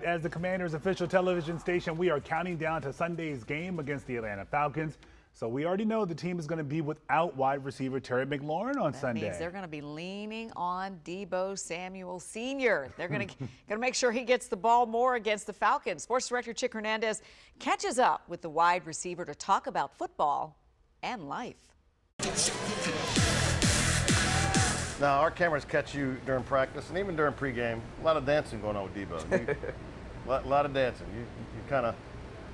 right, as the Commanders' official television station, we are counting down to Sunday's game against the Atlanta Falcons. So we already know the team is going to be without wide receiver Terry McLaurin on Sunday. That means they're going to be leaning on Deebo Samuel Sr. They're going to make sure he gets the ball more against the Falcons. Sports director Chick Hernandez catches up with the wide receiver to talk about football and life. Now, our cameras catch you during practice and even during pregame. A lot of dancing going on with Deebo. A lot of dancing. You kind of.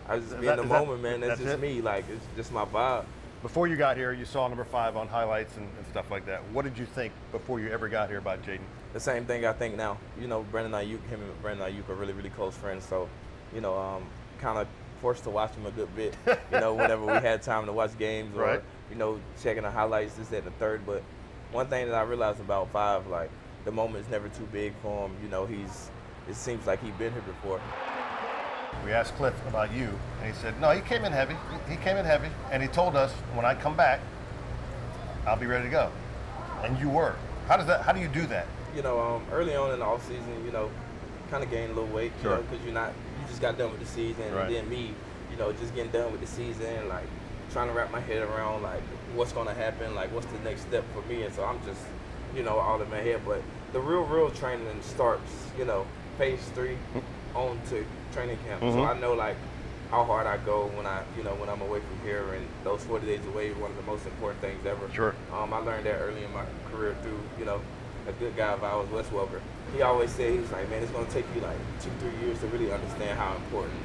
I just be in the moment, man. That's just me. Like, it's just my vibe. Before you got here, you saw number 5 on highlights and stuff like that. What did you think before you ever got here about Jaden? The same thing I think now. You know, him and Brandon Ayuk are really, really close friends. So, you know, kind of forced to watch him a good bit. You know, whenever we had time to watch games or, right. You know, checking the highlights, this, that, and the third. But one thing that I realized about 5, like, the moment is never too big for him. You know, it seems like he's been here before. We asked Cliff about you, and he said, no, he came in heavy. He came in heavy, and he told us, when I come back, I'll be ready to go. And you were. How do you do that? You know, early on in the offseason, you know, kind of gained a little weight, sure. You know, because you just got done with the season, right. And then me, you know, just getting done with the season, like, trying to wrap my head around, like, what's going to happen, like, what's the next step for me, and so I'm just, you know, all in my head. But the real training starts, you know, phase 3 on to training camp. Mm-hmm. So I know, like, how hard I go when when I'm away from here, and those 40 days away is one of the most important things ever. Sure. I learned that early in my career through, you know, a good guy of ours, Wes Welker. He always said, he was like, man, it's going to take you like 2-3 years to really understand how important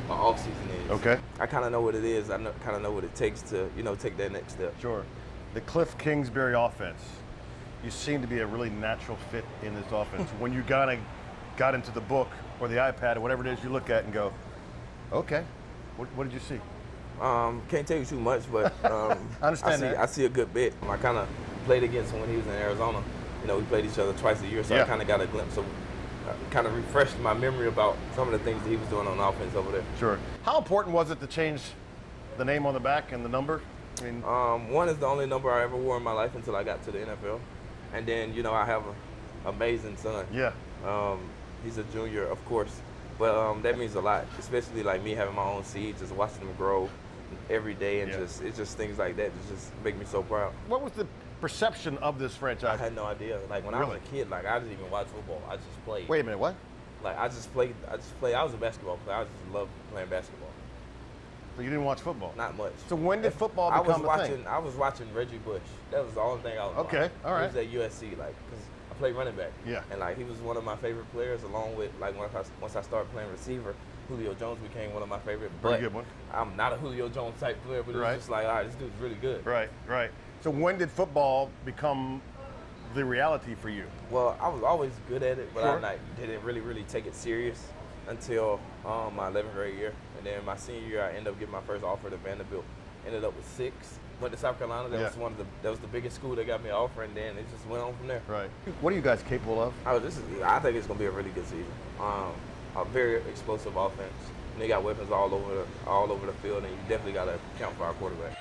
an off season is. Okay. I kind of know what it is. I kind of know what it takes to, you know, take that next step. Sure. The Cliff Kingsbury offense, you seem to be a really natural fit in this offense. When you got into the book or the iPad or whatever it is you look at and go, okay, what did you see? Can't tell you too much, but I understand that. I see a good bit. I kind of played against him when he was in Arizona. You know, we played each other twice a year, so yeah. I kind of got a glimpse of, kind of refreshed my memory about some of the things that he was doing on offense over there. Sure. How important was it to change the name on the back and the number? I mean, one is the only number I ever wore in my life until I got to the NFL. And then, you know, I have an amazing son. Yeah. He's a junior, of course, but that means a lot, especially like me having my own seed, just watching them grow every day, and it's just things like that that just make me so proud. What was the perception of this franchise? I had no idea. Like when I was a kid, like I didn't even watch football. I just played. Wait a minute, what? Like I just played. I was a basketball player. I just loved playing basketball. So you didn't watch football? Not much. So when did football become a thing? I was watching Reggie Bush. That was the only thing I was watching. Okay, all right. He was at USC, like, because I played running back. Yeah. And like he was one of my favorite players, along with like once I started playing receiver, Julio Jones became one of my favorite. Pretty good one. I'm not a Julio Jones type player, but it was just like, all right, this dude's really good. Right, right. So when did football become the reality for you? Well, I was always good at it, but sure. I didn't really take it serious until my 11th grade year. And then my senior year, I ended up getting my first offer to Vanderbilt. Ended up with 6. Went to South Carolina. That was the biggest school that got me an offer, and then it just went on from there. Right. What are you guys capable of? I think it's gonna be a really good season. A very explosive offense. And they got weapons all over the field, and you definitely got to account for our quarterback.